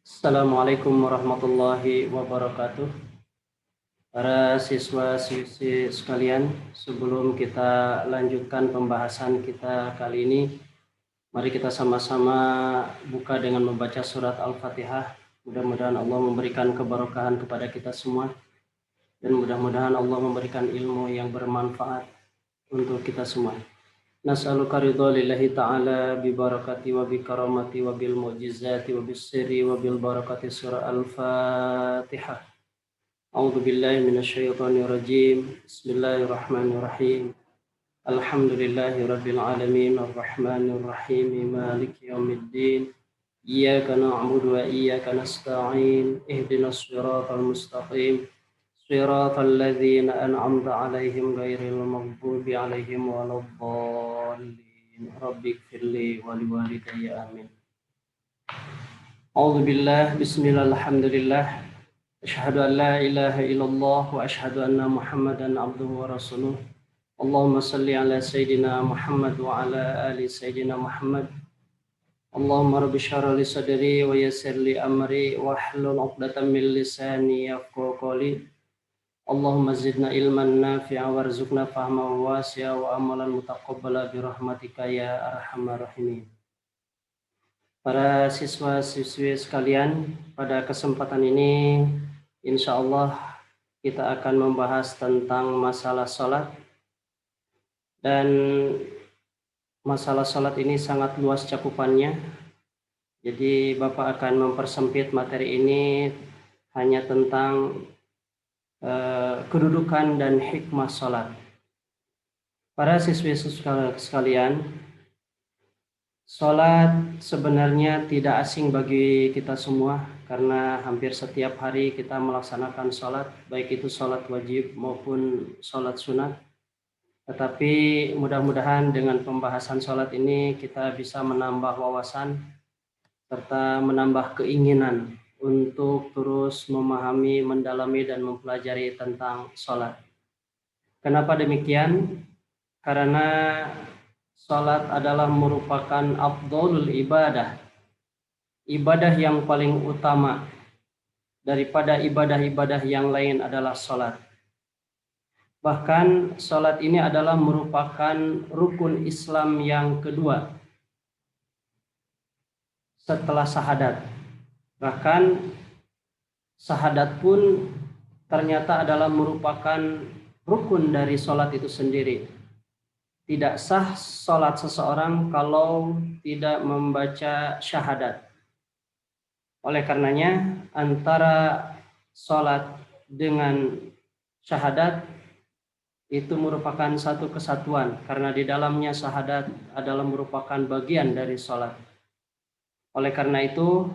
Assalamualaikum warahmatullahi wabarakatuh. Para siswa-siswi sekalian, sebelum kita lanjutkan pembahasan kita kali ini, mari kita sama-sama buka dengan membaca surat Al-Fatihah. Mudah-mudahan Allah memberikan keberkahan kepada kita semua, dan mudah-mudahan Allah memberikan ilmu yang bermanfaat untuk kita semua. Nas'aluka ridha lillahi ta'ala bi barakati wa bi karamati wa bil mu'jizati wa bis sirri wa bil barakati surah Al-Fatihah. A'udzu billahi minasy syaithanir rajim. Bismillahirrahmanirrahim. Alhamdulillahi rabbil alamin arrahmanir rahim maliki yaumiddin. Iyyaka na'budu wa iyyaka nasta'in. Ihdinas shiratal mustaqim. Shiratal ladzina an'amta 'alaihim ghairil maghdubi 'alaihim waladdallin. Rabbighfirli wa liwalidayya amin. A'udzu billahi bismillah alhamdulillah. Asyhadu an la ilaha illallah wa asyhadu anna Muhammadan abduhu wa rasuluh. Allahumma salli ala sayyidina Muhammad wa ala ali sayyidina Muhammad. Allahumma rabbi syrah li sadri wa yassir li amri wa hlul 'uqdatam min lisani yafqahu qawli. Allahumma zidna ilman nafi'a warzuqna fahman wasi'a wa amalan mutaqabbala bi rahmatika ya arhamar rahimin. Para siswa-siswi sekalian, pada kesempatan ini insya Allah kita akan membahas tentang masalah sholat. Dan masalah sholat ini sangat luas cakupannya. Jadi Bapak akan mempersempit materi ini hanya tentang kedudukan dan hikmah sholat. Para siswi sekalian, sholat sebenarnya tidak asing bagi kita semua, karena hampir setiap hari kita melaksanakan sholat, baik itu sholat wajib maupun sholat sunat. Tetapi mudah-mudahan dengan pembahasan sholat ini kita bisa menambah wawasan serta menambah keinginan untuk terus memahami, mendalami, dan mempelajari tentang sholat. Kenapa demikian? Karena sholat adalah merupakan afdholul ibadah, ibadah yang paling utama daripada ibadah-ibadah yang lain adalah sholat. Bahkan sholat ini adalah merupakan rukun Islam yang kedua setelah syahadat. Bahkan syahadat pun ternyata adalah merupakan rukun dari sholat itu sendiri. Tidak sah sholat seseorang kalau tidak membaca syahadat. Oleh karenanya antara sholat dengan syahadat itu merupakan satu kesatuan, karena di dalamnya syahadat adalah merupakan bagian dari sholat. Oleh karena itu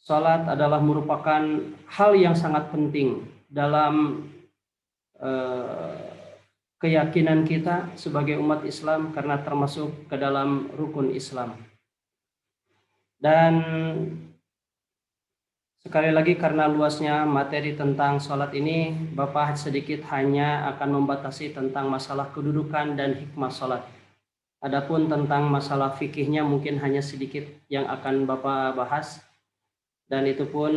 sholat adalah merupakan hal yang sangat penting dalam keyakinan kita sebagai umat Islam, karena termasuk ke dalam rukun Islam. Dan sekali lagi, karena luasnya materi tentang sholat ini, Bapak sedikit hanya akan membatasi tentang masalah kedudukan dan hikmah sholat. Adapun tentang masalah fikihnya mungkin hanya sedikit yang akan Bapak bahas. Dan itu pun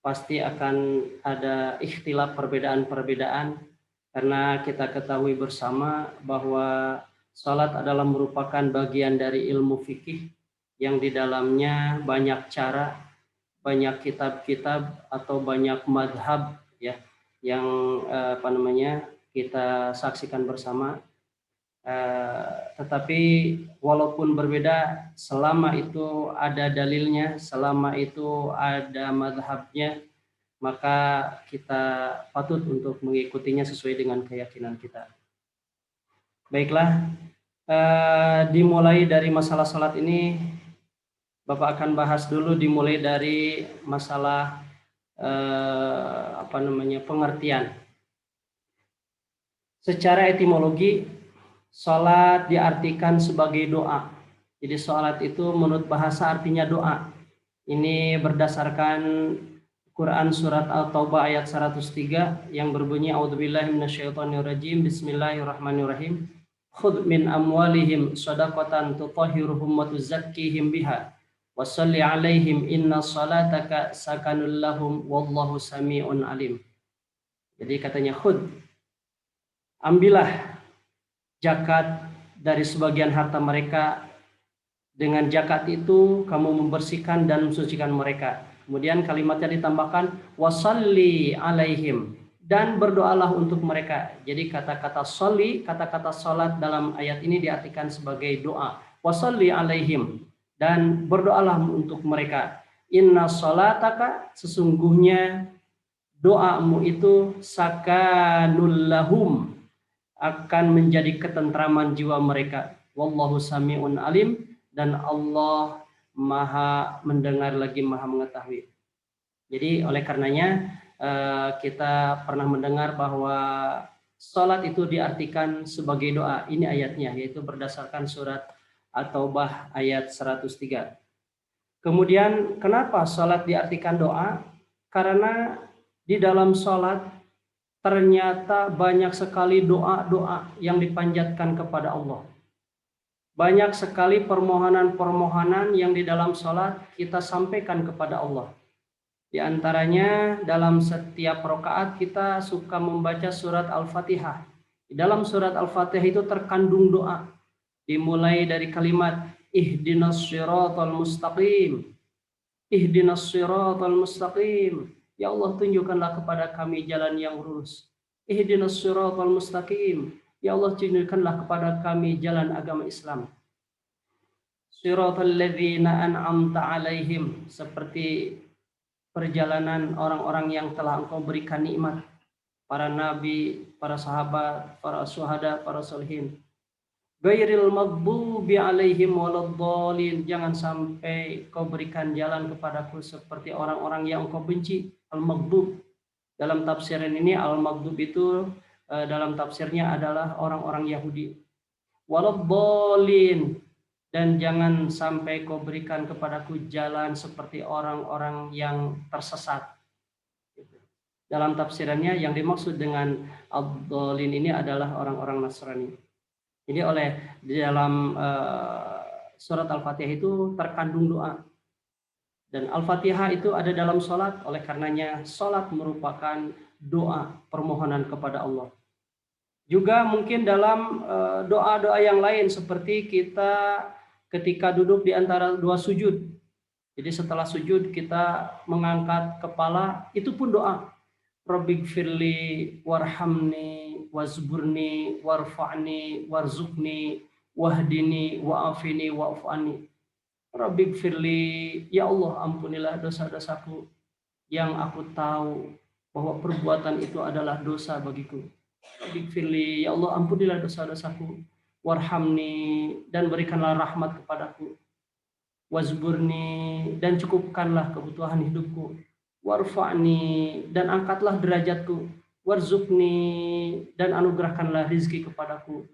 pasti akan ada ikhtilaf, perbedaan-perbedaan, karena kita ketahui bersama bahwa sholat adalah merupakan bagian dari ilmu fikih yang di dalamnya banyak cara, banyak kitab-kitab atau banyak madhab ya, yang kita saksikan bersama. Tetapi walaupun berbeda, selama itu ada dalilnya, selama itu ada madhabnya, maka kita patut untuk mengikutinya sesuai dengan keyakinan kita. Baiklah, dimulai dari masalah salat ini, Bapak akan bahas dulu dimulai dari masalah pengertian. Secara etimologi, salat diartikan sebagai doa. Jadi salat itu menurut bahasa artinya doa. Ini berdasarkan Quran surat At-Taubah ayat 103 yang berbunyi a'udzubillahi minasyaitonirrajim bismillahirrahmanirrahim khudh min amwalihim shadaqatan tutahhiruhum wa tuzakkihim biha Wassalli alaihim inna salataka sakanul lahum wallahu sami'un alim. Jadi katanya khud, ambillah zakat dari sebagian harta mereka. Dengan zakat itu kamu membersihkan dan mensucikan mereka. Kemudian kalimatnya ditambahkan wasalli alaihim, dan berdoalah untuk mereka. Jadi kata-kata sholli, kata-kata salat dalam ayat ini diartikan sebagai doa. Wasalli alaihim, dan berdoalah untuk mereka. Inna salataka, sesungguhnya doamu itu sakanul lahum, akan menjadi ketentraman jiwa mereka. Wallahu sami'un alim, dan Allah maha mendengar lagi maha mengetahui. Jadi oleh karenanya kita pernah mendengar bahwa salat itu diartikan sebagai doa. Ini ayatnya, yaitu berdasarkan surat At-Taubah ayat 103. Kemudian kenapa salat diartikan doa? Karena di dalam salat ternyata banyak sekali doa-doa yang dipanjatkan kepada Allah. Banyak sekali permohonan-permohonan yang di dalam sholat kita sampaikan kepada Allah. Di antaranya dalam setiap rakaat kita suka membaca surat Al-Fatihah. Di dalam surat Al-Fatihah itu terkandung doa. Dimulai dari kalimat ihdinas siratal mustaqim. Ihdinas siratal mustaqim. Ya Allah, tunjukkanlah kepada kami jalan yang lurus. Ihdinas siratal mustaqim. Ya Allah, tunjukkanlah kepada kami jalan agama Islam. Siratal ladzina an'amta alaihim, seperti perjalanan orang-orang yang telah Engkau berikan nikmat, para nabi, para sahabat, para syuhada, para sholihin. Ghairil maghdubi alaihim waladdallin, jangan sampai Kau berikan jalan kepadaku seperti orang-orang yang Engkau benci. Al-maghdub, dalam tafsiran ini al-maghdub itu dalam tafsirnya adalah orang-orang Yahudi. Waladdallin, dan jangan sampai Kau berikan kepadaku jalan seperti orang-orang yang tersesat. Dalam tafsirannya yang dimaksud dengan ad-dhalin ini adalah orang-orang Nasrani. Jadi di dalam surat Al-Fatihah itu terkandung doa. Dan Al-Fatihah itu ada dalam sholat, oleh karenanya sholat merupakan doa permohonan kepada Allah. Juga mungkin dalam doa-doa yang lain, seperti kita ketika duduk di antara dua sujud. Jadi setelah sujud kita mengangkat kepala, itu pun doa. Rabbighfirli warhamni wazburni warfa'ni warzuqni wahdini wa'afini wa'afani. Rabbighfirli, ya Allah, ampunilah dosa-dosaku yang aku tahu bahwa perbuatan itu adalah dosa bagiku. Rabbighfirli, ya Allah, ampunilah dosa-dosaku. Warhamni, dan berikanlah rahmat kepadaku. Wazburni, dan cukupkanlah kebutuhan hidupku. Warfa'ni, dan angkatlah derajatku. Warzuqni, dan anugerahkanlah rizki kepadaku.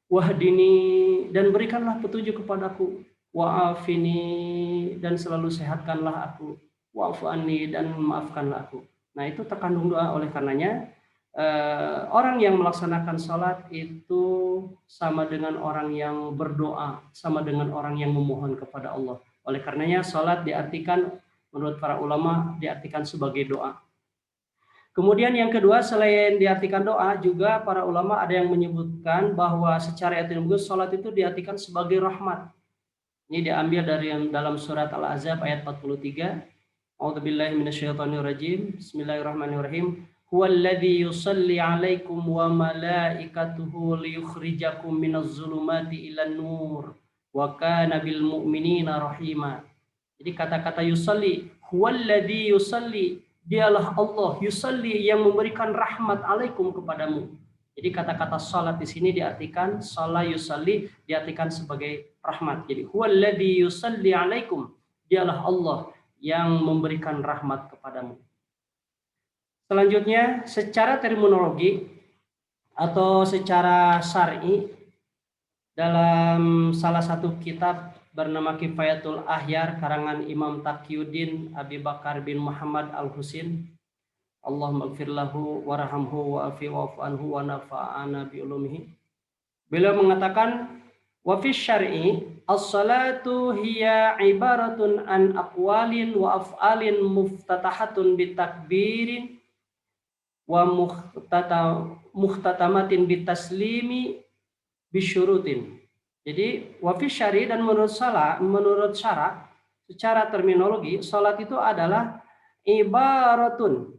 Wahdini, dan berikanlah petunjuk kepadaku. Wa'afini, dan selalu sehatkanlah aku. Wa'afani, dan maafkanlah aku. Nah, itu terkandung doa. Oleh karenanya orang yang melaksanakan sholat itu sama dengan orang yang berdoa, sama dengan orang yang memohon kepada Allah. Oleh karenanya sholat diartikan, menurut para ulama, diartikan sebagai doa. Kemudian yang kedua, selain diartikan doa, juga para ulama ada yang menyebutkan bahwa secara etimologis sholat itu diartikan sebagai rahmat. Ini diambil dari dalam surat Al-Ahzab ayat 43. A'udzubillahi minasyaitonirrajim. Bismillahirrahmanirrahim. Huwallazi yusalli 'alaikum wa malaikatuhu liyukhrijakum minaz zulumati ilan nur wa kana bil mu'minina rahima. Jadi kata-kata yusalli, huwallazi yusalli, dialah Allah, yusalli, yang memberikan rahmat alaikum kepadamu. Jadi kata-kata salat di sini diartikan salat, yusalli diartikan sebagai rahmat. Jadi huwallazi yusalli 'alaikum, dialah Allah yang memberikan rahmat kepadamu. Selanjutnya, secara terminologi atau secara syar'i, dalam salah satu kitab bernama Kifayatul Ahyar karangan Imam Taqiyuddin Abi Bakar bin Muhammad Al-Husin, Allahumma ighfir lahu warhamhu wa'afi wa'fu anhu wa nafa'ana bi ulumihi. Beliau mengatakan wa fi syar'i, As-salatu hiya ibaratun an aqwalin wa af'alin muftatahatun bitakbirin wa muhtatamatin bitaslimi bisyurutin. Jadi wa fi syari, dan menurut syara secara terminologi, salat itu adalah ibaratun,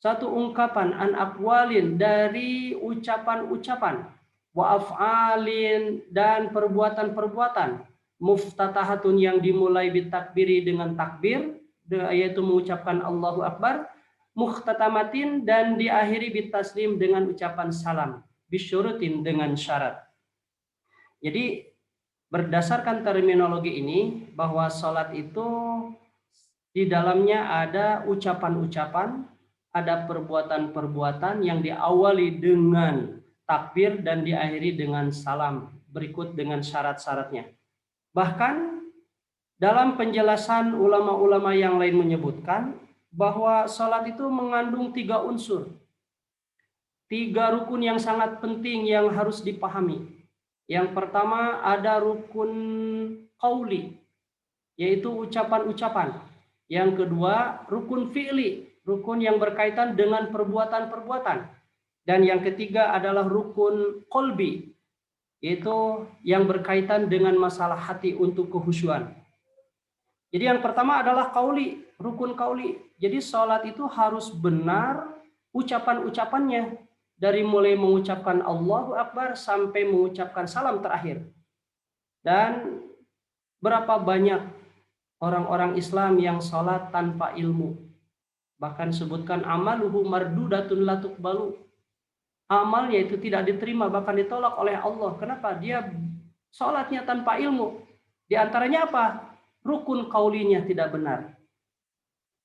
satu ungkapan, an aqwalin, dari ucapan-ucapan, wa af'alin, dan perbuatan-perbuatan, muftatahatun, yang dimulai bitakbiri, dengan takbir, yaitu mengucapkan Allahu Akbar, muhtatamatin, dan diakhiri bitaslim, dengan ucapan salam, bisyurutin, dengan syarat. Jadi berdasarkan terminologi ini, bahwa salat itu di dalamnya ada ucapan-ucapan, ada perbuatan-perbuatan yang diawali dengan takbir dan diakhiri dengan salam, berikut dengan syarat-syaratnya. Bahkan dalam penjelasan ulama-ulama yang lain menyebutkan bahwa salat itu mengandung 3 unsur, 3 rukun yang sangat penting yang harus dipahami. Yang pertama ada rukun qauli, yaitu ucapan-ucapan. Yang kedua rukun fi'li, rukun yang berkaitan dengan perbuatan-perbuatan. Dan yang ketiga adalah rukun qalbi, yaitu yang berkaitan dengan masalah hati untuk kehusyuan. Jadi yang pertama adalah qauli, rukun qauli. Jadi salat itu harus benar ucapan-ucapannya, dari mulai mengucapkan Allahu Akbar sampai mengucapkan salam terakhir. Dan berapa banyak orang-orang Islam yang sholat tanpa ilmu. Bahkan sebutkan amaluhu mardudatun la tuqbalu. Amalnya itu tidak diterima, bahkan ditolak oleh Allah. Kenapa? Dia sholatnya tanpa ilmu. Di antaranya apa? Rukun qaulinya tidak benar.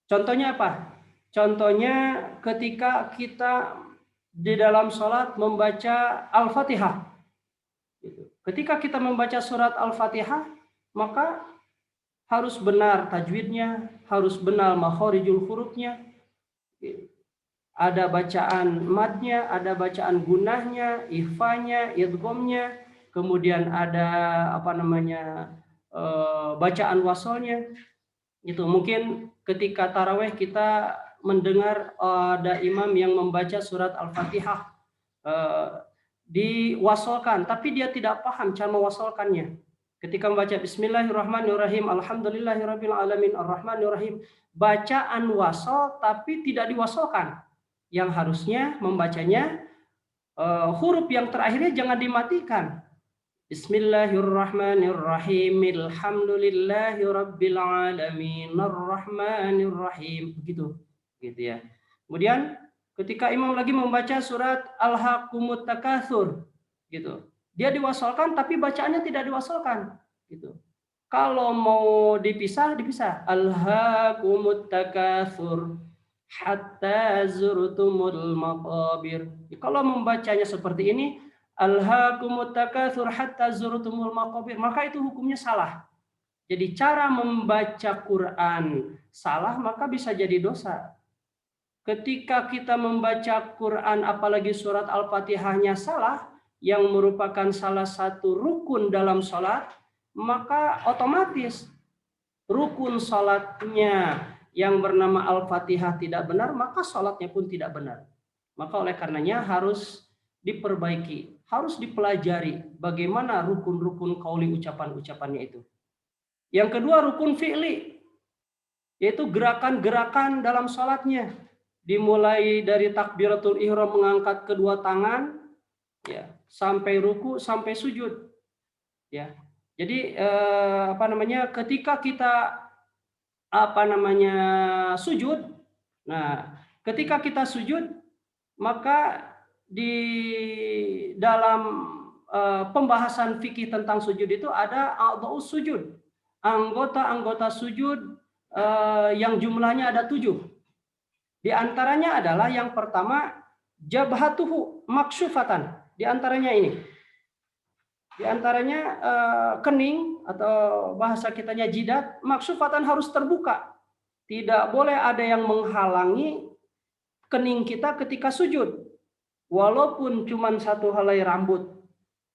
Contohnya apa? Contohnya ketika kita di dalam sholat membaca Al-Fatihah. Ketika kita membaca surat Al-Fatihah, maka harus benar tajwidnya, harus benar makhorijul hurufnya, ada bacaan madnya, ada bacaan gunahnya, ikhfanya, idghamnya, kemudian ada bacaan wasolnya. Itu mungkin ketika taraweh kita mendengar ada imam yang membaca surat Al-Fatihah diwasolkan, tapi dia tidak paham cara mewasolkannya. Ketika membaca Bismillahirrahmanirrahim, Alhamdulillahirabbil alamin, Arrahmanirrahim, bacaan wasol tapi tidak diwasolkan. Yang harusnya membacanya huruf yang terakhirnya jangan dimatikan. Bismillahirrahmanirrahim, Alhamdulillahirabbil alamin, Arrahmanirrahim, begitu ya. Kemudian ketika imam lagi membaca surat Al-Hakumut Takatsur, gitu, dia diwasolkan tapi bacaannya tidak diwasolkan, gitu. Kalau mau dipisah, Al-Hakumut Takatsur hatta zurtumul maqabir. Kalau membacanya seperti ini, Al-Hakumut Takatsur hatta zurtumul maqabir, maka itu hukumnya salah. Jadi cara membaca Quran salah, maka bisa jadi dosa. Ketika kita membaca Quran, apalagi surat Al-Fatihahnya salah, yang merupakan salah satu rukun dalam sholat, maka otomatis rukun sholatnya yang bernama Al-Fatihah tidak benar, maka sholatnya pun tidak benar. Maka oleh karenanya harus diperbaiki, harus dipelajari bagaimana rukun-rukun qauli, ucapan-ucapannya itu. Yang kedua rukun fi'li, yaitu gerakan-gerakan dalam sholatnya. Dimulai dari takbiratul ihram, mengangkat kedua tangan, ya, sampai ruku, sampai sujud, ya. Jadi ketika kita sujud, nah ketika kita sujud, maka di dalam pembahasan fikih tentang sujud itu ada a'dha'us sujud, anggota-anggota sujud yang jumlahnya ada 7. Di antaranya adalah yang pertama jabhatuhu maksyufatan. Di antaranya ini. Di antaranya kening, atau bahasa kitanya jidat, maksyufatan, harus terbuka. Tidak boleh ada yang menghalangi kening kita ketika sujud. Walaupun cuma 1 helai rambut.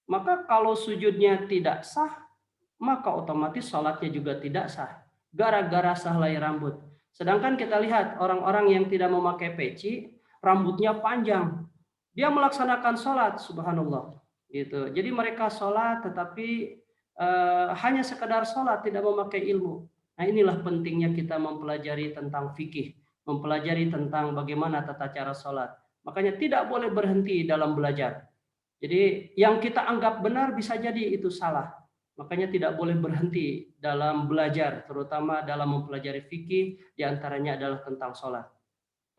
Maka kalau sujudnya tidak sah, maka otomatis sholatnya juga tidak sah. Gara-gara sahlai rambut. Sedangkan kita lihat orang-orang yang tidak memakai peci, rambutnya panjang. Dia melaksanakan sholat, subhanallah. Gitu. Jadi mereka sholat tetapi hanya sekedar sholat, tidak memakai ilmu. Nah inilah pentingnya kita mempelajari tentang fikih, mempelajari tentang bagaimana tata cara sholat. Makanya tidak boleh berhenti dalam belajar. Jadi yang kita anggap benar bisa jadi itu salah. Makanya tidak boleh berhenti dalam belajar, terutama dalam mempelajari fikih, diantaranya adalah tentang sholat.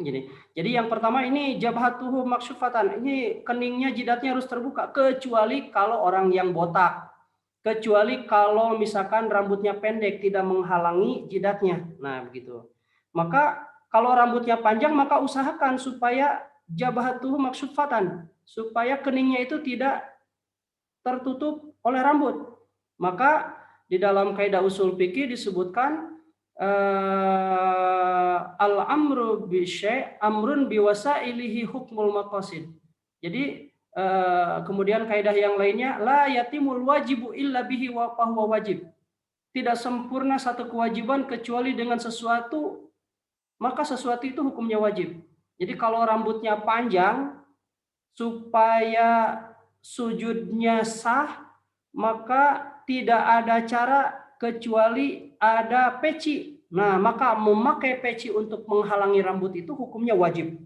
Jadi yang pertama ini jabhatuhu maksyufatan, ini keningnya, jidatnya harus terbuka, kecuali kalau orang yang botak. Kecuali kalau misalkan rambutnya pendek, tidak menghalangi jidatnya. Nah begitu. Maka kalau rambutnya panjang, maka usahakan supaya jabhatuhu maksyufatan, supaya keningnya itu tidak tertutup oleh rambut. Maka di dalam kaidah usul fikih disebutkan al-amru bi syai' amrun bi wasailihi hukmul maqasid. Jadi kemudian kaidah yang lainnya la yatimul wajibu illa bihi wa fahuwa wajib. Tidak sempurna satu kewajiban kecuali dengan sesuatu, maka sesuatu itu hukumnya wajib. Jadi kalau rambutnya panjang supaya sujudnya sah, maka tidak ada cara kecuali ada peci. Nah, maka memakai peci untuk menghalangi rambut itu hukumnya wajib.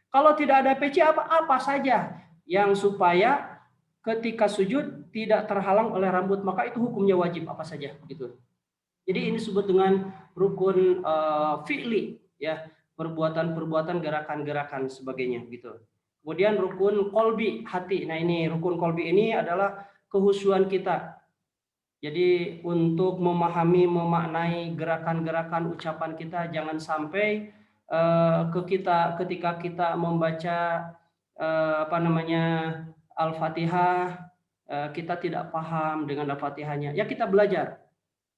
Kalau tidak ada peci, apa saja yang supaya ketika sujud tidak terhalang oleh rambut, maka itu hukumnya wajib apa saja gitu. Jadi ini disebut dengan rukun fi'li, ya, perbuatan-perbuatan, gerakan-gerakan sebagainya gitu. Kemudian rukun kolbi, hati. Nah ini rukun kolbi ini adalah kehusuan kita. Jadi untuk memahami, memaknai gerakan-gerakan ucapan kita, jangan sampai ketika kita membaca Al-Fatihah, kita tidak paham dengan Al-Fatihahnya. Ya kita belajar.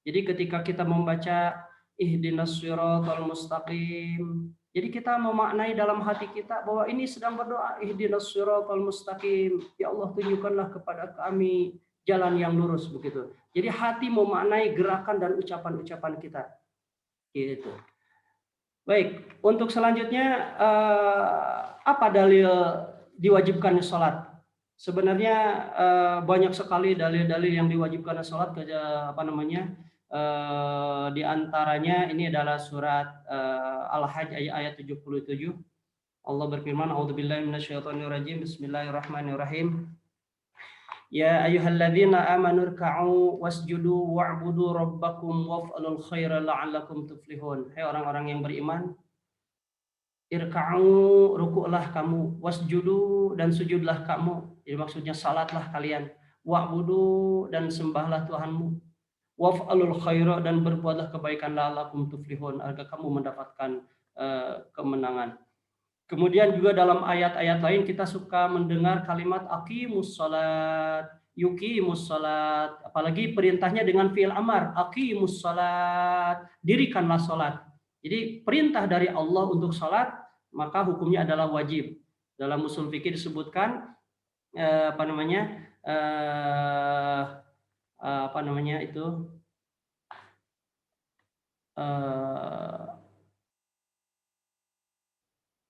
Jadi ketika kita membaca ihdinas shiratal mustaqim, jadi kita memaknai dalam hati kita bahwa ini sedang berdoa, ihdinas shiratal mustaqim, ya Allah tunjukkanlah kepada kami jalan yang lurus begitu. Jadi hati memaknai gerakan dan ucapan-ucapan kita. Gitu. Baik, untuk selanjutnya apa dalil diwajibkannya sholat? Sebenarnya banyak sekali dalil-dalil yang diwajibkan sholat, di antaranya ini adalah surat Al-Hajj ayat 77. Allah berfirman, A'udzubillahi minasyaitonirrajim, Bismillahirrahmanirrahim. Ya ayyuhalladzina amanu rka'u wasjudu wa'budu rabbakum waf'alul khaira la'allakum tuflihun. Hai orang-orang yang beriman, irka'u, rukuklah kamu, wasjudu, dan sujudlah kamu. Jadi maksudnya salatlah kalian, wa'budu, dan sembahlah Tuhanmu, waf'alul khaira, dan berbuatlah kebaikan la'allakum tuflihun, agar kamu mendapatkan kemenangan. Kemudian juga dalam ayat-ayat lain kita suka mendengar kalimat aqimus salat, yuqimus salat, apalagi perintahnya dengan fi'il amar, aqimus salat, dirikanlah salat. Jadi perintah dari Allah untuk salat, maka hukumnya adalah wajib. Dalam usul fikih disebutkan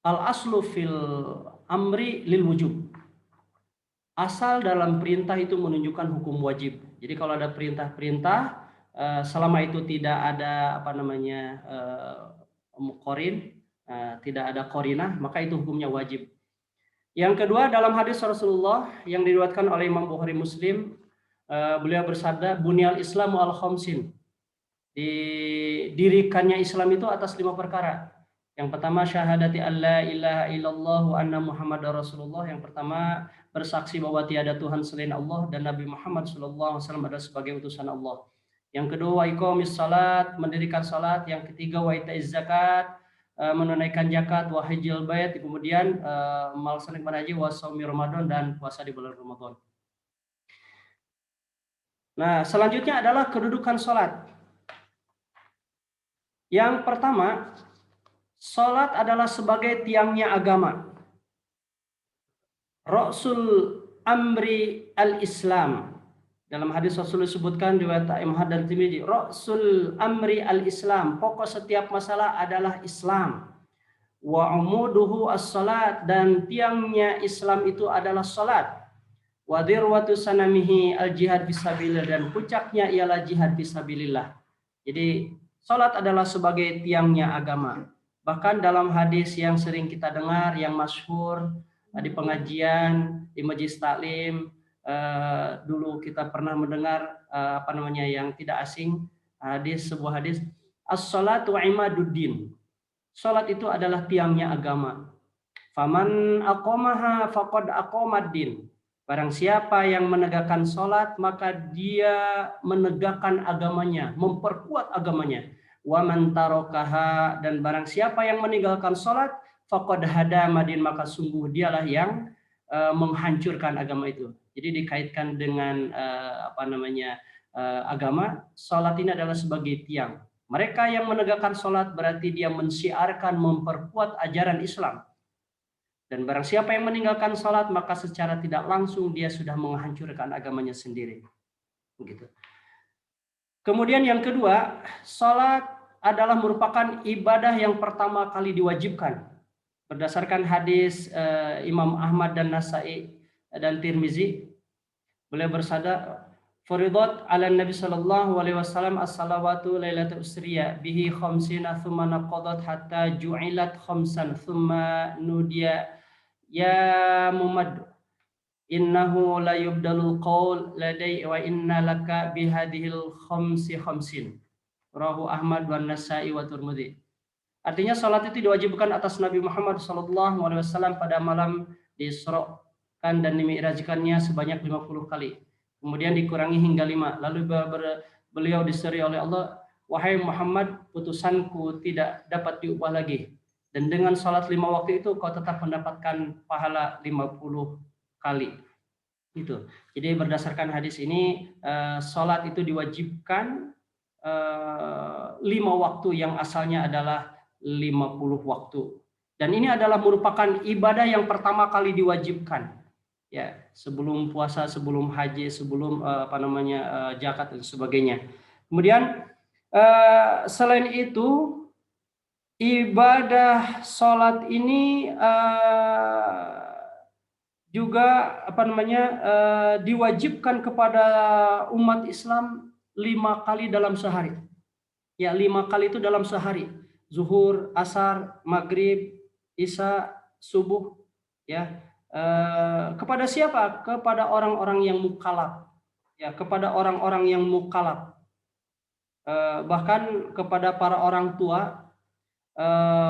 al-aslu fil amri lil wujub. Asal dalam perintah itu menunjukkan hukum wajib. Jadi kalau ada perintah-perintah, selama itu tidak ada qarin, tidak ada qarinah, maka itu hukumnya wajib. Yang kedua, dalam hadis Rasulullah yang diriwayatkan oleh Imam Bukhari Muslim, beliau bersabda, bunyal islamu al khamsin. Didirikannya Islam itu atas 5 perkara. Yang pertama, syahadati alla ilaha illallah wa anna muhammadar rasulullah. Yang pertama, bersaksi bahwa tiada Tuhan selain Allah dan Nabi Muhammad SAW adalah sebagai utusan Allah. Yang kedua, iqamis salat, mendirikan salat. Yang ketiga, wa itaiz zakat, menunaikan zakat, wa hajjil bait, kemudian melaksanakan haji, wa shaumi Ramadan, dan puasa di bulan Ramadan. Nah, selanjutnya adalah kedudukan salat. Yang pertama, salat adalah sebagai tiangnya agama. Rasul amri al-Islam. Dalam hadis Rasul disebutkan riwayat Ahmad dan Tirmidzi, Rasul amri al-Islam, pokok setiap masalah adalah Islam. Wa umuduhu as-salat, dan tiangnya Islam itu adalah salat. Wa dirwatu sanamihi al-jihad fisabilillah, dan puncaknya ialah jihad fisabilillah. Jadi salat adalah sebagai tiangnya agama. Bahkan dalam hadis yang sering kita dengar, yang masyhur di pengajian, di majelis taklim, dulu kita pernah mendengar yang tidak asing, sebuah hadis, as-salatu imaduddin. Salat itu adalah tiangnya agama. Faman aqamaha faqad aqamaddin. Barang siapa yang menegakkan salat, maka dia menegakkan agamanya, memperkuat agamanya. Wa man tarakaha, dan barang siapa yang meninggalkan salat, faqad hadamadin, maka sungguh dialah yang menghancurkan agama itu. Jadi dikaitkan dengan agama, salat ini adalah sebagai tiang. Mereka yang menegakkan salat berarti dia mensiarkan, memperkuat ajaran Islam. Dan barang siapa yang meninggalkan salat, maka secara tidak langsung dia sudah menghancurkan agamanya sendiri. Begitu. Kemudian yang kedua, salat adalah merupakan ibadah yang pertama kali diwajibkan. Berdasarkan hadis Imam Ahmad dan Nasai dan Tirmizi, beliau bersabda, furidat ala Nabi sallallahu alaihi wasallam as-salawatu lailatul usriya bihi khamsina thumma naqadat hatta ju'ilat khamsan thumma nudiya ya mumad innahu la yubdalul qaul ladai wa inna laka bihadhil khamsin. Rawahu Ahmad wa Nasai wa Tirmidzi. Artinya salat itu diwajibkan atas Nabi Muhammad sallallahu alaihi wasallam pada malam diisrakan dan dimi'rajkannya sebanyak 50 kali. Kemudian dikurangi hingga 5. Lalu beliau diseri oleh Allah, wahai Muhammad, putusanku tidak dapat diubah lagi. Dan dengan salat 5 waktu itu kau tetap mendapatkan pahala 50 kali. Itu. Jadi berdasarkan hadis ini, salat itu diwajibkan 5 waktu yang asalnya adalah 50 waktu. Dan ini adalah merupakan ibadah yang pertama kali diwajibkan. Ya, sebelum puasa, sebelum haji, sebelum zakat dan sebagainya. Kemudian selain itu, ibadah salat ini juga diwajibkan kepada umat Islam 5 kali dalam sehari. Ya, 5 kali itu dalam sehari. Zuhur, asar, maghrib, isya, subuh, ya. Kepada siapa? Kepada orang-orang yang mukallaf. Ya, kepada orang-orang yang mukallaf. Bahkan kepada para orang tua,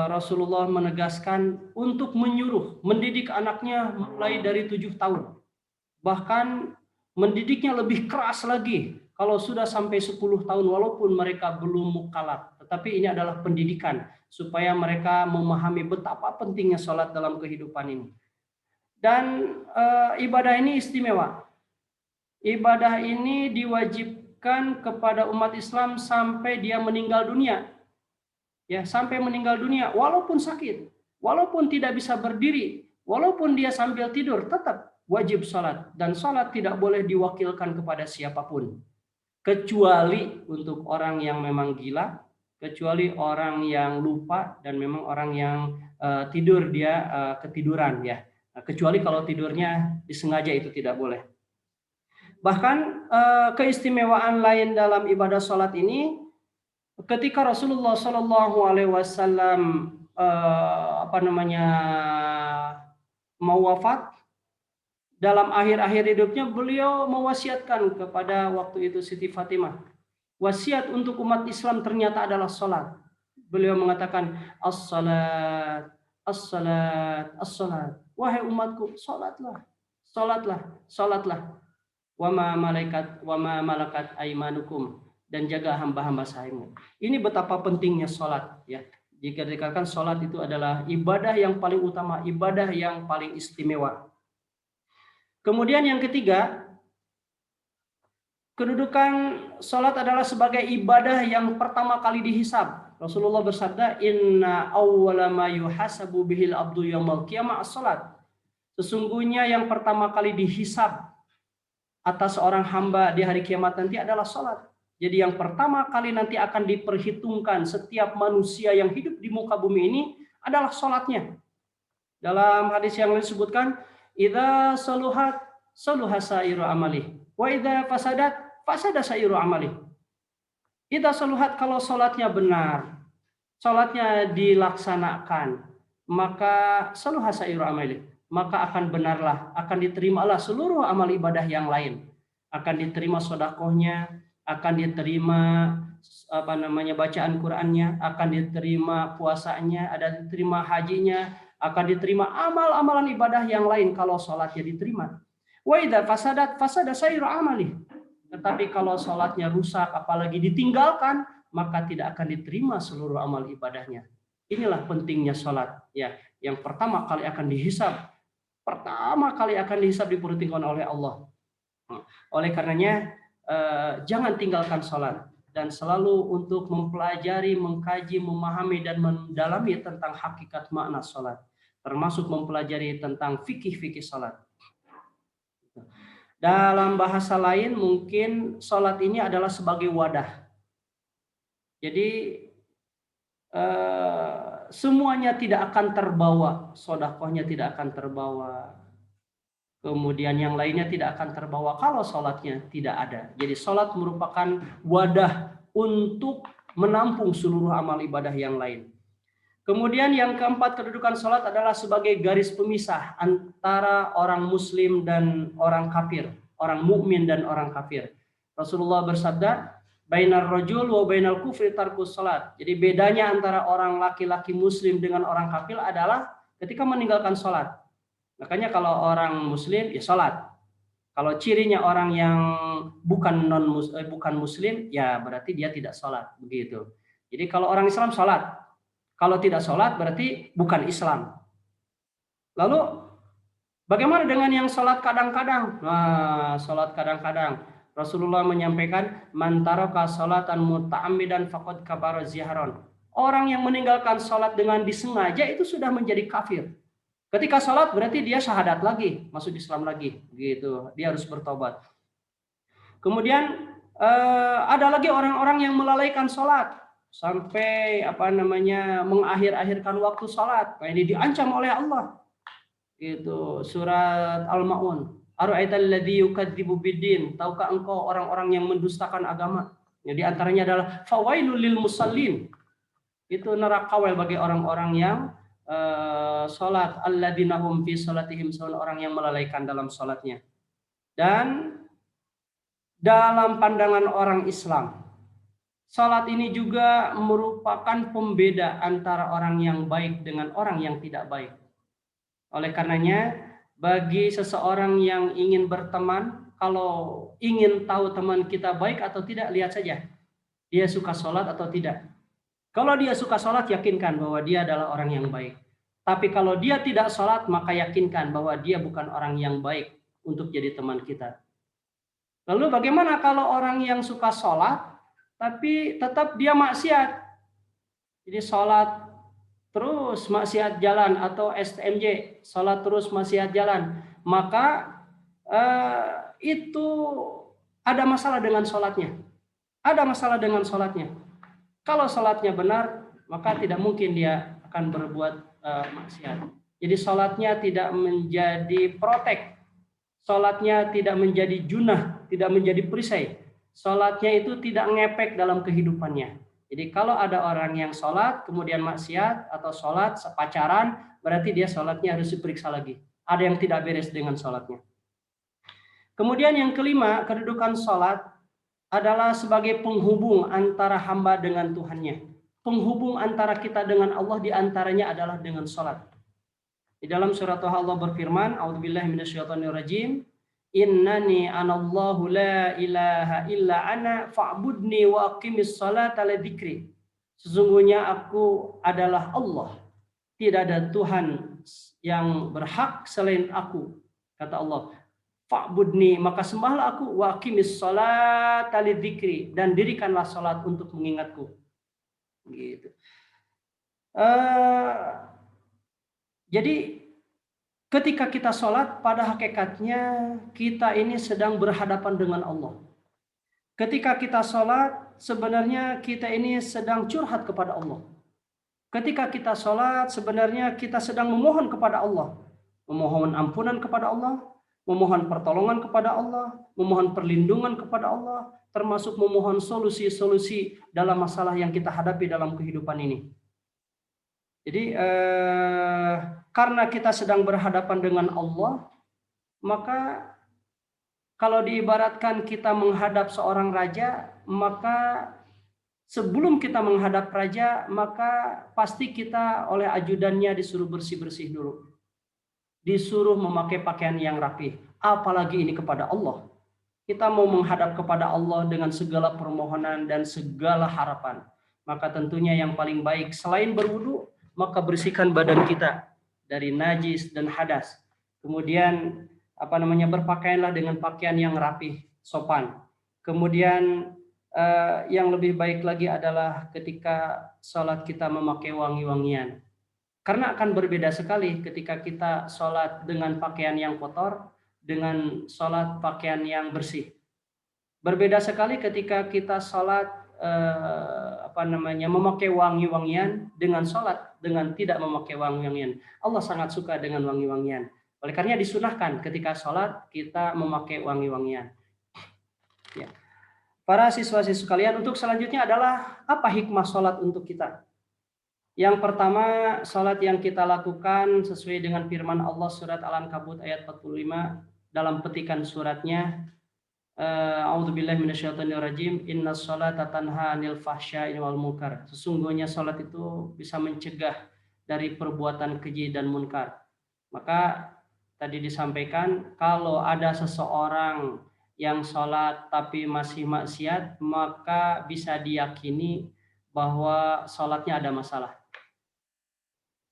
Rasulullah menegaskan untuk menyuruh, mendidik anaknya mulai dari 7 tahun. Bahkan mendidiknya lebih keras lagi kalau sudah sampai 10 tahun walaupun mereka belum mukallaf. Tetapi ini adalah pendidikan supaya mereka memahami betapa pentingnya sholat dalam kehidupan ini. Dan ibadah ini istimewa. Ibadah ini diwajibkan kepada umat Islam sampai dia meninggal dunia. Ya, sampai meninggal dunia walaupun sakit, walaupun tidak bisa berdiri, walaupun dia sambil tidur, tetap wajib sholat. Dan sholat tidak boleh diwakilkan kepada siapapun. Kecuali untuk orang yang memang gila, kecuali orang yang lupa, dan memang orang yang tidur dia ketiduran, ya. Kecuali kalau tidurnya disengaja, itu tidak boleh. Bahkan keistimewaan lain dalam ibadah sholat ini, ketika Rasulullah Shallallahu Alaihi Wasallam mau wafat, dalam akhir-akhir hidupnya beliau mewasiatkan kepada waktu itu Siti Fatimah. Wasiat untuk umat Islam ternyata adalah sholat. Beliau mengatakan, as-salat, as-salat, as-salat. Wahai umatku, sholatlah, sholatlah, sholatlah. Wa ma malakat aimanukum, dan jaga hamba-hamba sahajamu. Ini betapa pentingnya sholat. Ya. Jika dikatakan sholat itu adalah ibadah yang paling utama, ibadah yang paling istimewa. Kemudian yang ketiga, kedudukan sholat adalah sebagai ibadah yang pertama kali dihisab. Rasulullah bersabda, inna awwala ma yuhasabu bihil abdu yaumal qiyamah as-salat. Sesungguhnya yang pertama kali dihisab atas seorang hamba di hari kiamat nanti adalah sholat. Jadi yang pertama kali nanti akan diperhitungkan setiap manusia yang hidup di muka bumi ini adalah sholatnya. Dalam hadis yang lain disebutkan, idza saluhat saluha sairu amali, wa idza fasadat fasada sairu amali. Idza saluhat, kalau sholatnya benar, sholatnya dilaksanakan, maka saluha sairu amali, maka akan benarlah, akan diterimalah seluruh amal ibadah yang lain. Akan diterima sedekahnya, akan diterima bacaan Qur'annya, akan diterima puasanya, ada diterima hajinya, akan diterima amal-amalan ibadah yang lain kalau sholatnya diterima. Wa idza fasadat fasada sairu amali. Tetapi kalau sholatnya rusak, apalagi ditinggalkan, maka tidak akan diterima seluruh amal ibadahnya. Inilah pentingnya sholat. Ya, yang pertama kali akan dihisab, diperhitungkan oleh Allah. Oleh karenanya, jangan tinggalkan sholat dan selalu untuk mempelajari, mengkaji, memahami dan mendalami tentang hakikat makna sholat, termasuk mempelajari tentang fikih-fikih sholat. Dalam bahasa lain mungkin sholat ini adalah sebagai wadah. Jadi semuanya tidak akan terbawa, sedekahnya tidak akan terbawa, kemudian yang lainnya tidak akan terbawa kalau sholatnya tidak ada. Jadi sholat merupakan wadah untuk menampung seluruh amal ibadah yang lain. Kemudian yang keempat, kedudukan sholat adalah sebagai garis pemisah antara orang muslim dan orang kafir, orang mukmin dan orang kafir. Rasulullah bersabda, bainar rajul wa bainal kufri tarkus sholat. Jadi bedanya antara orang laki-laki muslim dengan orang kafir adalah ketika meninggalkan sholat. Makanya kalau orang muslim ya sholat. Kalau cirinya orang yang bukan muslim, ya berarti dia tidak sholat, begitu. Jadi kalau orang Islam sholat, kalau tidak sholat berarti bukan Islam. Lalu bagaimana dengan yang sholat kadang-kadang? Nah, sholat kadang-kadang. Rasulullah menyampaikan, man taraka sholatan muta'ammidan faqad kafara zihran. Orang yang meninggalkan sholat dengan disengaja itu sudah menjadi kafir. Ketika sholat berarti dia syahadat lagi, masuk Islam lagi, gitu. Dia harus bertobat. Kemudian ada lagi orang-orang yang melalaikan sholat sampai mengakhir-akhirkan waktu sholat. Nah, ini diancam oleh Allah. Itu surat Al-Maun. Ara'aital ladzi yukadzibu biddin. Tahukah engkau orang-orang yang mendustakan agama? Yang di antaranya adalah fawailul lil musallin. Itu neraka bagi orang-orang yang sholat, alladzina hum fi sholatihim sahun, orang yang melalaikan dalam sholatnya. Dan dalam pandangan orang Islam, sholat ini juga merupakan pembeda antara orang yang baik dengan orang yang tidak baik. Oleh karenanya, bagi seseorang yang ingin berteman, kalau ingin tahu teman kita baik atau tidak, lihat saja dia suka sholat atau tidak. Kalau dia suka sholat, yakinkan bahwa dia adalah orang yang baik. Tapi kalau dia tidak sholat, maka yakinkan bahwa dia bukan orang yang baik untuk jadi teman kita. Lalu bagaimana kalau orang yang suka sholat, tapi tetap dia maksiat? Jadi sholat terus maksiat jalan, atau STMJ, sholat terus maksiat jalan, maka itu ada masalah dengan sholatnya. Ada masalah dengan sholatnya. Kalau sholatnya benar, maka tidak mungkin dia akan berbuat maksiat. Jadi sholatnya tidak menjadi protek, sholatnya tidak menjadi junah, tidak menjadi perisai. Sholatnya itu tidak ngepek dalam kehidupannya. Jadi kalau ada orang yang sholat kemudian maksiat, atau sholat sepacaran, berarti dia sholatnya harus diperiksa lagi. Ada yang tidak beres dengan sholatnya. Kemudian yang kelima, kedudukan sholat adalah sebagai penghubung antara hamba dengan Tuhannya. Penghubung antara kita dengan Allah diantaranya adalah dengan sholat. Di dalam surat Allah berfirman, a'udzubillahi minasyaitonirrajim, innani anallahu la ilaha illa ana fa'budni wa aqimis salata li dzikri. Sesungguhnya aku adalah Allah, tidak ada Tuhan yang berhak selain aku, kata Allah. Fa'budni, maka sembahlah aku, wa aqimis salata li dzikri, dan dirikanlah salat untuk mengingatku. Gitu. Jadi Ketika kita sholat, pada hakikatnya kita ini sedang berhadapan dengan Allah. Ketika kita sholat, sebenarnya kita ini sedang curhat kepada Allah. Ketika kita sholat, sebenarnya kita sedang memohon kepada Allah. Memohon ampunan kepada Allah, memohon pertolongan kepada Allah, memohon perlindungan kepada Allah, termasuk memohon solusi-solusi dalam masalah yang kita hadapi dalam kehidupan ini. Jadi karena kita sedang berhadapan dengan Allah, maka kalau diibaratkan kita menghadap seorang raja, maka sebelum kita menghadap raja, maka pasti kita oleh ajudannya disuruh bersih-bersih dulu. Disuruh memakai pakaian yang rapi. Apalagi ini kepada Allah. Kita mau menghadap kepada Allah dengan segala permohonan dan segala harapan. Maka tentunya yang paling baik selain berwudu, maka bersihkan badan kita dari najis dan hadas. Kemudian berpakaianlah dengan pakaian yang rapih, sopan. Kemudian yang lebih baik lagi adalah ketika sholat kita memakai wangi-wangian. Karena akan berbeda sekali ketika kita sholat dengan pakaian yang kotor, dengan sholat pakaian yang bersih. Berbeda sekali ketika kita sholat memakai wangi-wangian dengan sholat dengan tidak memakai wangi-wangian. Allah sangat suka dengan wangi-wangian. Oleh karena disunahkan ketika sholat kita memakai wangi-wangian. Ya. Para siswa-siswa sekalian, untuk selanjutnya adalah apa hikmah sholat untuk kita? Yang pertama, sholat yang kita lakukan sesuai dengan firman Allah surat Al-Ankabut ayat 45 dalam petikan suratnya. A'udzubillahi minasyaitonirrajim. Innas sholata tanha 'anil fahsya'i wal munkar. Sesungguhnya sholat itu bisa mencegah dari perbuatan keji dan munkar. Maka tadi disampaikan kalau ada seseorang yang sholat tapi masih maksiat, maka bisa diyakini bahwa sholatnya ada masalah.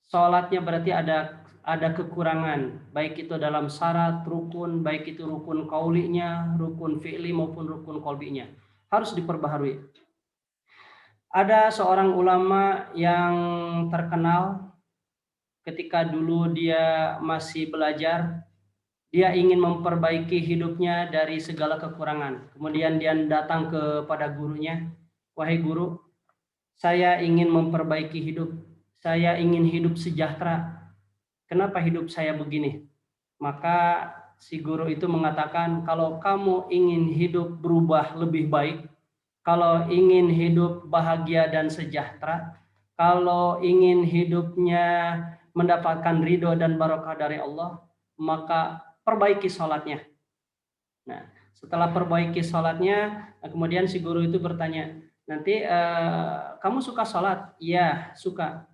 Sholatnya berarti ada kekurangan, baik itu dalam syarat, rukun, baik itu rukun qaulinya, rukun fi'li maupun rukun qalbinya. Harus diperbaharui. Ada seorang ulama yang terkenal ketika dulu dia masih belajar, dia ingin memperbaiki hidupnya dari segala kekurangan. Kemudian dia datang kepada gurunya, "Wahai guru, saya ingin memperbaiki hidup. Saya ingin hidup sejahtera. Kenapa hidup saya begini?" Maka si guru itu mengatakan, kalau kamu ingin hidup berubah lebih baik, kalau ingin hidup bahagia dan sejahtera, kalau ingin hidupnya mendapatkan ridho dan barokah dari Allah, maka perbaiki sholatnya. Nah, setelah perbaiki sholatnya, kemudian si guru itu bertanya, nanti kamu suka sholat? Iya, suka.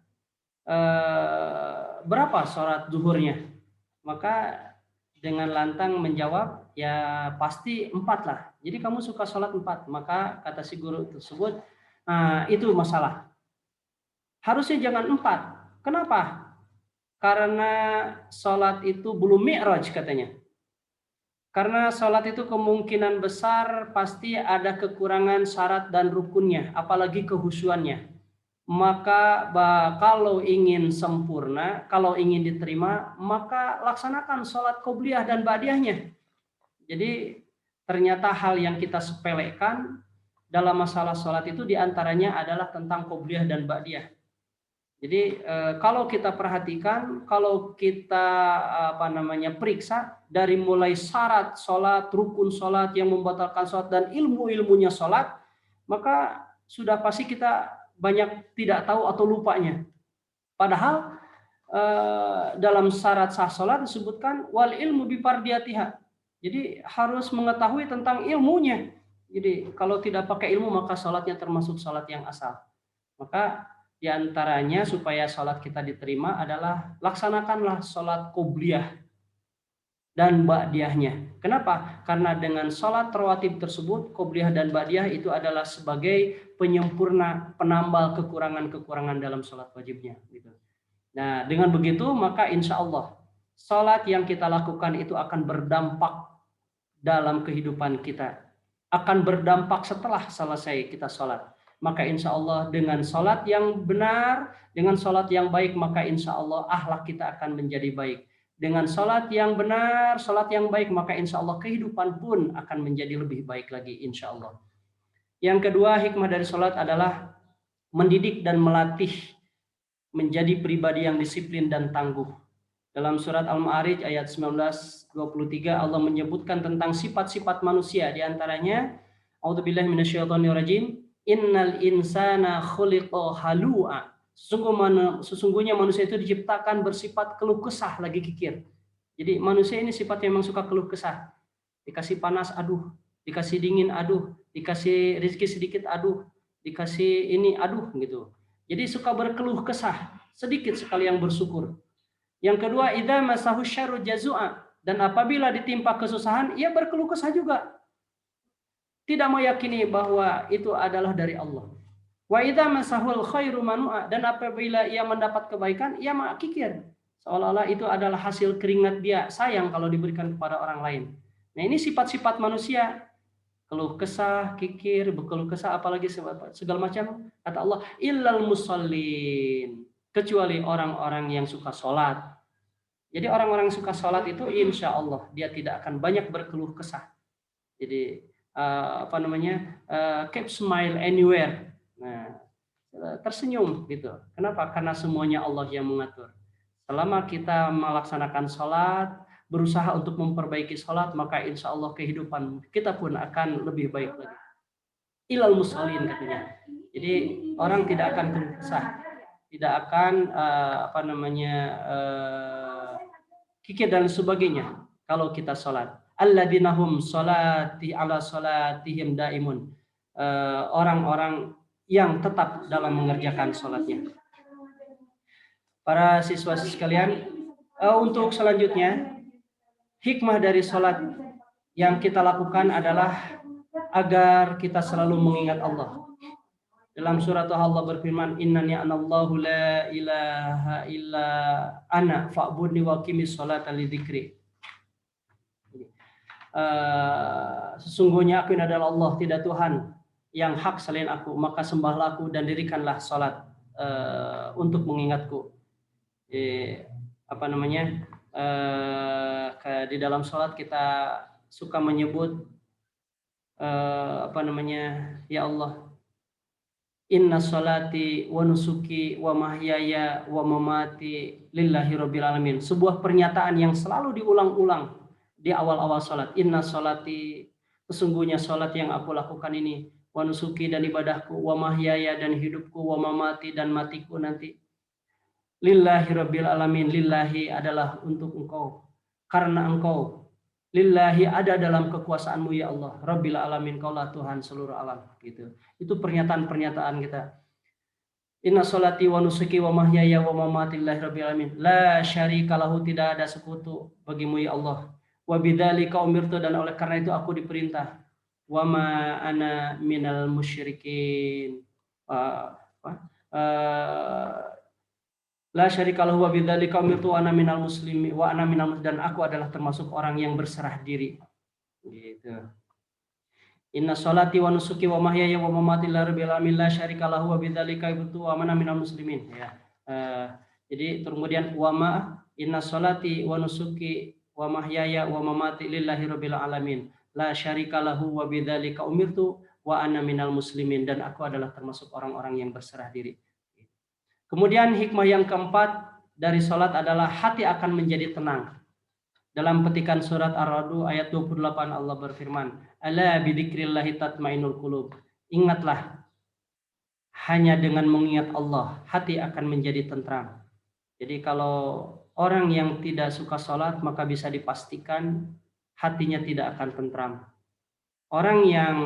Berapa sholat zuhurnya? Maka dengan lantang menjawab, ya pasti 4 lah. Jadi kamu suka sholat 4. Maka kata si guru tersebut, nah itu masalah. Harusnya jangan 4. Kenapa? Karena sholat itu belum mi'raj katanya. Karena sholat itu kemungkinan besar pasti ada kekurangan syarat dan rukunnya, apalagi kehusuannya. Maka kalau ingin sempurna, kalau ingin diterima, maka laksanakan sholat qobliyah dan ba'diyahnya. Jadi ternyata hal yang kita sepelekan dalam masalah sholat itu diantaranya adalah tentang qobliyah dan ba'diyah. Jadi kalau kita perhatikan, kalau kita periksa dari mulai syarat sholat, rukun sholat yang membatalkan sholat dan ilmu-ilmunya sholat, maka sudah pasti kita banyak tidak tahu atau lupanya. Padahal dalam syarat sah sholat disebutkan wal ilmu bifardiyatiha. Jadi harus mengetahui tentang ilmunya. Jadi kalau tidak pakai ilmu maka sholatnya termasuk sholat yang asal. Maka diantaranya supaya sholat kita diterima adalah laksanakanlah sholat qobliyah dan ba'diyahnya. Kenapa? Karena dengan sholat rawatib tersebut, qobliyah dan ba'diyah itu adalah sebagai penyempurna, penambal kekurangan-kekurangan dalam sholat wajibnya. Nah, dengan begitu maka insya Allah sholat yang kita lakukan itu akan berdampak dalam kehidupan kita. Akan berdampak setelah selesai kita sholat. Maka insya Allah dengan sholat yang benar, dengan sholat yang baik, maka insya Allah akhlak kita akan menjadi baik. Dengan salat yang benar, salat yang baik, maka insya Allah kehidupan pun akan menjadi lebih baik lagi insya Allah. Yang kedua, hikmah dari salat adalah mendidik dan melatih menjadi pribadi yang disiplin dan tangguh. Dalam surat Al-Ma'arij ayat 19-23 Allah menyebutkan tentang sifat-sifat manusia, di antaranya A'udzubillahi minasyaitonirrajim, innal insana khuliqa halu'a. Sesungguhnya manusia itu diciptakan bersifat keluh kesah lagi kikir. Jadi manusia ini sifatnya memang suka keluh kesah. Dikasih panas, aduh. Dikasih dingin, aduh. Dikasih rezeki sedikit, aduh. Dikasih ini, aduh gitu. Jadi suka berkeluh kesah. Sedikit sekali yang bersyukur. Yang kedua, idza masahu syarru jazua, dan apabila ditimpa kesusahan, ia berkeluh kesah juga. Tidak meyakini bahwa itu adalah dari Allah. Wa idza masahul khairu manua, dan apabila ia mendapat kebaikan, ia kikir. Seolah-olah itu adalah hasil keringat dia, sayang kalau diberikan kepada orang lain. Nah, ini sifat-sifat manusia. Keluh kesah, kikir, berkeluh kesah, apalagi segala macam. Kata Allah, illal musallin, kecuali orang-orang yang suka sholat. Jadi orang-orang yang suka sholat itu insya Allah dia tidak akan banyak berkeluh kesah. Jadi keep smile anywhere. Nah, tersenyum gitu. Kenapa? Karena semuanya Allah yang mengatur. Selama kita melaksanakan sholat, berusaha untuk memperbaiki sholat, maka insya Allah kehidupan kita pun akan lebih baik lagi. Ilal musallin katanya. Jadi orang tidak akan keluh kesah, tidak akan kikir dan sebagainya kalau kita sholat. Alladzina hum sholati ala sholatihim daimun. Orang-orang yang tetap dalam mengerjakan sholatnya. Para siswa sekalian, untuk selanjutnya, hikmah dari sholat yang kita lakukan adalah agar kita selalu mengingat Allah. Dalam surat Allah berfirman, innani anallahu la ilaha illa ana fa'budni wa qimis sholata lidzikri. Sesungguhnya aku ini adalah Allah, tidak Tuhan yang hak selain aku, maka sembahlah aku dan dirikanlah salat untuk mengingatku. Di dalam salat kita suka menyebut ya Allah, inna sholati wa nusuki wa mahyaya wa mamati lillahi rabbil alamin. Sebuah pernyataan yang selalu diulang-ulang di awal-awal salat. Inna sholati, sesungguhnya salat yang aku lakukan ini, wa nusuki dan ibadahku, wa mahyaya dan hidupku, wa mamati dan matiku nanti, lillahi rabbil alamin. Lillahi adalah untuk engkau, karena engkau, lillahi ada dalam kekuasaanmu ya Allah, rabbil alamin, kaulah Tuhan seluruh alam gitu. Itu pernyataan-pernyataan kita. Inna sholati wa nusuki wa mahyaya wa mamati lillahi rabbil alamin, la syarika lahu, tidak ada sekutu bagimu ya Allah. Wa bidzalika umirtu, dan oleh karena itu aku diperintah. Wa ma ana minal musyrikin. La syarikalahu wa bidzalika umirtu wa ana minal muslimin wa ana minal, dan aku adalah termasuk orang yang berserah diri. Gitu. Inna sholati wa nusuki wa mahyaya wa mamati lillahi rabbil alamin, la syarikalahu wa bidzalika umirtu wa ana minal muslimin. Ya. Jadi kemudian wa ma inna sholati wa nusuki wa mahyaya wa mamati lillahi rabbil alamin, la syarikalahu wa bidzalika umirtu wa ana minal muslimin, dan aku adalah termasuk orang-orang yang berserah diri. Kemudian hikmah yang keempat dari sholat adalah hati akan menjadi tenang. Dalam petikan surat Ar-Ra'd ayat 28 Allah berfirman, ala bidzikrillahi tatmainul qulub. Ingatlah, hanya dengan mengingat Allah hati akan menjadi tentram. Jadi kalau orang yang tidak suka sholat, maka bisa dipastikan hatinya tidak akan tentram. Orang yang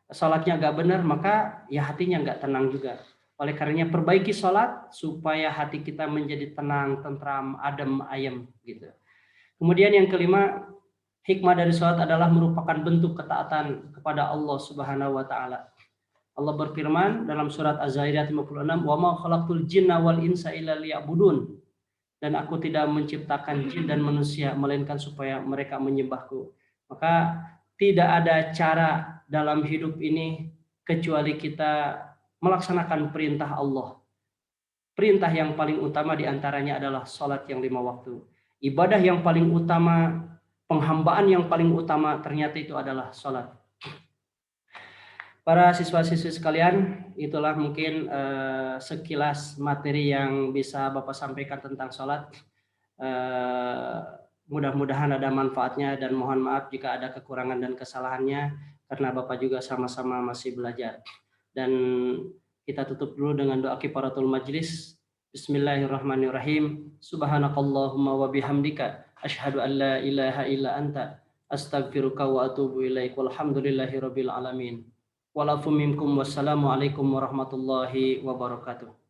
sholatnya gak benar, maka ya hatinya gak tenang juga. Oleh karenanya perbaiki sholat supaya hati kita menjadi tenang, tentram, adem, ayem gitu. Kemudian yang kelima, hikmah dari sholat adalah merupakan bentuk ketaatan kepada Allah Subhanahu wa taala. Allah berfirman dalam surat Az-Zariyat 56, "Wa ma khalaqtul jinna wal insa illa liya'budun." Dan aku tidak menciptakan jin dan manusia melainkan supaya mereka menyembahku. Maka tidak ada cara dalam hidup ini kecuali kita melaksanakan perintah Allah. Perintah yang paling utama diantaranya adalah sholat yang 5 waktu. ibadah yang paling utama, penghambaan yang paling utama ternyata itu adalah sholat. Para siswa-siswi sekalian, itulah mungkin sekilas materi yang bisa Bapak sampaikan tentang sholat. Mudah-mudahan ada manfaatnya dan mohon maaf jika ada kekurangan dan kesalahannya karena Bapak juga sama-sama masih belajar. Dan kita tutup dulu dengan doa kifaratul majlis. Bismillahirrahmanirrahim. Subhanakallahumma wa bihamdika asyhadu an la ilaha illa anta astaghfiruka wa atubu ilaik. Walhamdulillahirabbil alamin. Walafu minkum wassalamu alaikum warahmatullahi wabarakatuh.